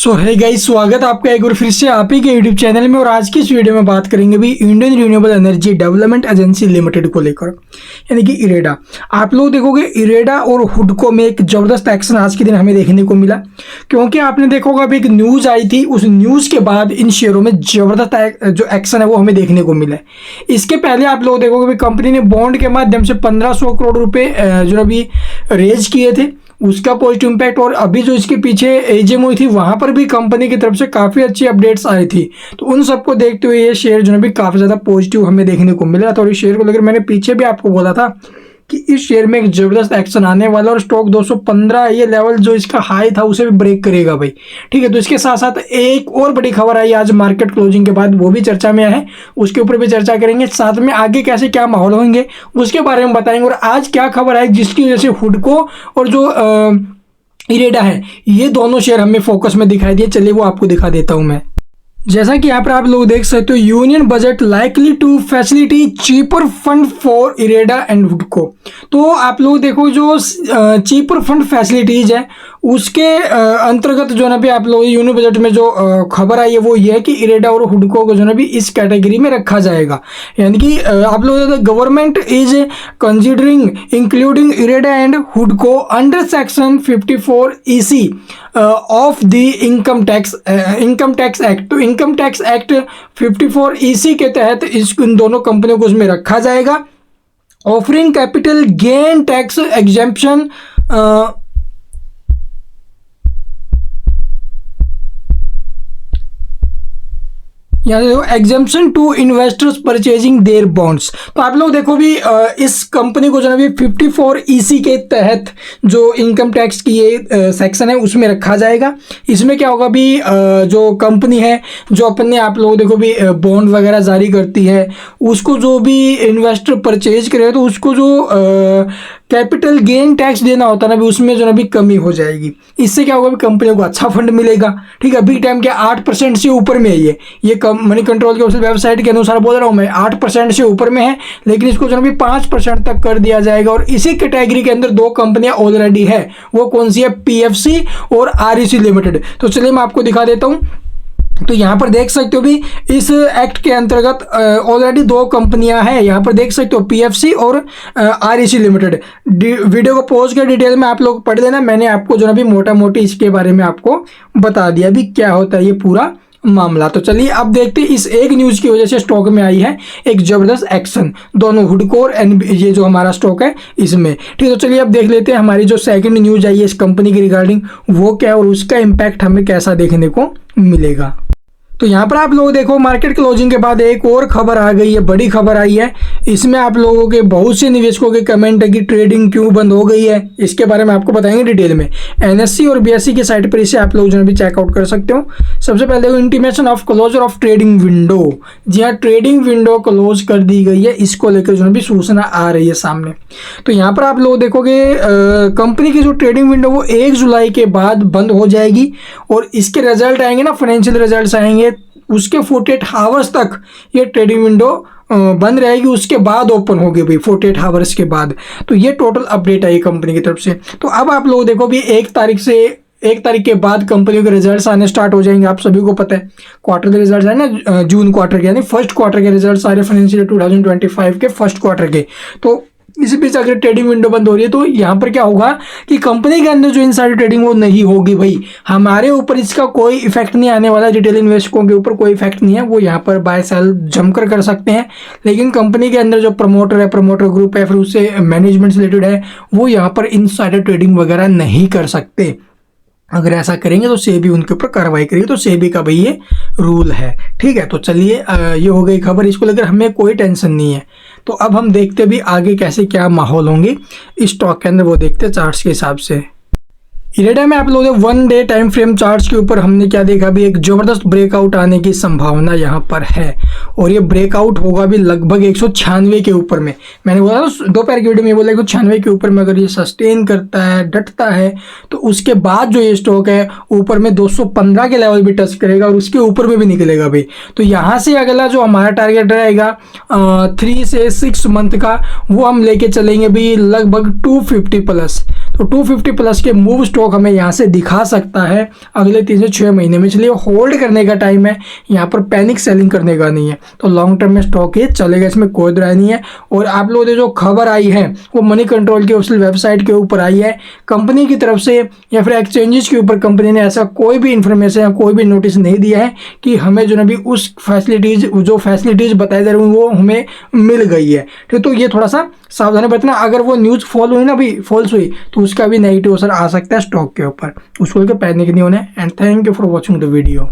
सो है गाइस, स्वागत है आपका एक बार फिर से आप ही के यूट्यूब चैनल में। और आज की इस वीडियो में बात करेंगे भी Indian renewable energy development agency limited को लेकर, यानी कि इरेडा। आप लोग देखोगे इरेडा और हुडको में एक जबरदस्त एक्शन आज के दिन हमें देखने को मिला, क्योंकि आपने देखा होगा अभी एक न्यूज़ आई थी, उस न्यूज़ के बाद इन शेयरों में जबरदस्त जो एक्शन है वो हमें देखने को मिला है। इसके पहले आप लोग देखोगे कंपनी ने बॉन्ड के माध्यम से 1500 करोड़ रुपए जो अभी रेज किए थे, उसका पॉजिटिव इम्पैक्ट। और अभी जो इसके पीछे एजीएम हुई थी वहां पर भी कंपनी की तरफ से काफ़ी अच्छी अपडेट्स आई थी। तो उन सबको देखते हुए ये शेयर जो है भी काफ़ी ज़्यादा पॉजिटिव हमें देखने को मिला था। और इस शेयर को लेकर मैंने पीछे भी आपको बोला था कि इस शेयर में एक जबरदस्त एक्शन आने वाला, और स्टॉक 215 ये लेवल जो इसका हाई था उसे भी ब्रेक करेगा भाई। ठीक है, तो इसके साथ साथ एक और बड़ी खबर आई आज मार्केट क्लोजिंग के बाद, वो भी चर्चा में है, उसके ऊपर भी चर्चा करेंगे। साथ में आगे कैसे क्या माहौल होंगे उसके बारे में बताएंगे। और आज क्या खबर आई जिसकी वजह से हुडको और जो इरेडा है ये दोनों शेयर हमें फोकस में दिखाई दिए, चलिए वो आपको दिखा देता हूं मैं। जैसा कि यहाँ पर आप लोग देख सकते हो, union budget likely to facility cheaper fund for IREDA and हुडको। तो आप लोग देखो जो चीपर फंड फैसिलिटीज है उसके अंतर्गत जो ना भी आप लोग यूनियन बजट में जो खबर आई है वो ये है कि इरेडा और हुडको को जो ना भी इस कैटेगरी में रखा जाएगा। यानी कि आप लोग government is considering including IREDA and हुडको under section 54 EC of the income tax act. तो इनकम टैक्स एक्ट 54 EC के तहत इन दोनों कंपनियों को उसमें रखा जाएगा। Offering capital gain tax exemption exemption to investors purchasing their bonds. तो आप लोग देखो भी इस कंपनी को जो है 54 EC के तहत जो इनकम टैक्स की ये सेक्शन है उसमें रखा जाएगा। इसमें क्या होगा भी जो कंपनी है जो अपने आप लोग देखो भी बॉन्ड वगैरह जारी करती है, उसको जो भी इन्वेस्टर परचेज करे तो उसको जो कैपिटल गेन टैक्स देना होता है ना भी उसमें जो ना भी कमी हो जाएगी। इससे क्या होगा भी कंपनियों को अच्छा फंड मिलेगा। ठीक है, अभी टाइम के 8% से ऊपर में है ये मनी कंट्रोल के वेबसाइट के अनुसार बोल रहा हूँ मैं, 8% से ऊपर में है, लेकिन इसको जो ना भी 5% तक कर दिया जाएगा। और इसी कैटेगरी के अंदर दो कंपनियां ऑलरेडी है, वो कौन सी है? PFC और REC लिमिटेड। तो चलिए मैं आपको दिखा देता हूँ। तो यहाँ पर देख सकते हो भी इस एक्ट के अंतर्गत ऑलरेडी दो कंपनियां हैं, यहाँ पर देख सकते हो PFC और REC लिमिटेड। वीडियो को पॉज कर डिटेल में आप लोग पढ़ लेना, मैंने आपको जो ना भी मोटा मोटी इसके बारे में आपको बता दिया भी क्या होता है ये पूरा मामला। तो चलिए अब देखते हैं इस एक न्यूज़ की वजह से स्टॉक में आई है एक जबरदस्त एक्शन, दोनों हुडको और ये जो हमारा स्टॉक है इसमें। ठीक है, तो चलिए अब देख लेते हैं हमारी जो सेकंड न्यूज़ आई है इस कंपनी के रिगार्डिंग वो क्या है और उसका इम्पैक्ट हमें कैसा देखने को मिलेगा। तो यहाँ पर आप लोग देखो मार्केट क्लोजिंग के बाद एक और खबर आ गई है, बड़ी खबर आई है। इसमें आप लोगों के बहुत से निवेशकों के कमेंट है कि ट्रेडिंग क्यों बंद हो गई है, इसके बारे में आपको बताएंगे डिटेल में। NSE और BSE की साइट पर इसे आप लोग जो है भी चेकआउट कर सकते हो। सबसे पहले देखो intimation of closure of trading window. जी हाँ, ट्रेडिंग विंडो क्लोज कर दी गई है, इसको लेकर जो है भी सूचना आ रही है सामने। तो यहाँ पर आप लोग देखोगे कंपनी की जो ट्रेडिंग विंडो वो 1 जुलाई के बाद बंद हो जाएगी, और इसके रिजल्ट आएंगे ना, फाइनेंशियल रिजल्ट आएंगे, उसके 48 आवर्स तक ये ट्रेडिंग विंडो बंद रहेगी, उसके बाद ओपन होगी भाई 48 आवर्स के बाद। तो ये टोटल अपडेट आई कंपनी की तरफ से। तो अब आप लोग देखो भी 1 तारीख के बाद कंपनियों के रिजल्ट्स आने स्टार्ट हो जाएंगे। आप सभी को पता है क्वार्टर के रिजल्ट्स आए ना, जून क्वार्टर के, यानी फर्स्ट क्वार्टर के रिजल्ट्स आ रहे फाइनेंशियल 2025 के फर्स्ट क्वार्टर के। तो इसी बीच अगर ट्रेडिंग विंडो बंद हो रही है तो यहाँ पर क्या होगा कि कंपनी के अंदर जो इनसाइडर ट्रेडिंग वो नहीं होगी भाई। हमारे ऊपर इसका कोई इफेक्ट नहीं आने वाला, रिटेल इन्वेस्टरों के ऊपर कोई इफेक्ट नहीं है, वो यहाँ पर बाय सेल जमकर कर सकते हैं। लेकिन कंपनी के अंदर जो प्रमोटर है, प्रमोटर ग्रुप है, फिर उससे मैनेजमेंट से रिलेटेड है, वो यहाँ पर इनसाइडर ट्रेडिंग वगैरह नहीं कर सकते। अगर ऐसा करेंगे तो सेबी उनके ऊपर कार्रवाई करेगी। तो सेबी का भाई ये रूल है। ठीक है, तो चलिए ये हो गई खबर, इसको लेकर हमें कोई टेंशन नहीं है। तो अब हम देखते भी आगे कैसे क्या माहौल होंगे इस स्टॉक के अंदर, वो देखते हैं चार्ट्स के हिसाब से। इरेडा में आप लोगों ने 1 डे टाइम फ्रेम चार्ट्स के ऊपर हमने क्या देखा भी एक जबरदस्त ब्रेकआउट आने की संभावना यहाँ पर है, और ये ब्रेकआउट होगा भी लगभग 196 के ऊपर में। मैंने बोला दोपहर की वीडियो में बोला 196 के ऊपर में अगर ये सस्टेन करता है, डटता है, तो उसके बाद जो ये स्टॉक है ऊपर में 215 के लेवल भी टच करेगा और उसके ऊपर में भी निकलेगा भाई। तो यहाँ से अगला जो हमारा टारगेट रहेगा 3 से 6 मंथ का, वो हम लेके चलेंगे भी लगभग 250 प्लस। तो 250 प्लस के मूव स्टॉक स्टॉक हमें यहाँ से दिखा सकता है अगले 3 से 6 महीने में, इसलिए होल्ड करने का टाइम है, यहाँ पर पैनिक सेलिंग करने का नहीं है। तो लॉन्ग टर्म में स्टॉक ये चलेगा, इसमें कोई राय नहीं है। और आप लोगों ने जो खबर आई है वो मनी कंट्रोल की ऑफिशियल वेबसाइट के ऊपर आई है, कंपनी की तरफ से या फिर एक्सचेंजेस के ऊपर कंपनी ने ऐसा कोई भी इंफॉर्मेशन या कोई भी नोटिस नहीं दिया है कि हमें जो भी उस जो फैसिलिटीज बताई जा रही वो हमें मिल गई है। ठीक, तो ये थोड़ा सा सावधानी बरतना। अगर वो न्यूज़ फॉल हुई ना, अभी फॉल्स हुई, तो उसका भी नेगेटिव असर आ सकता है स्टॉक के ऊपर, उसको लेकर पैनिक नहीं होना है। And thank you for watching the video.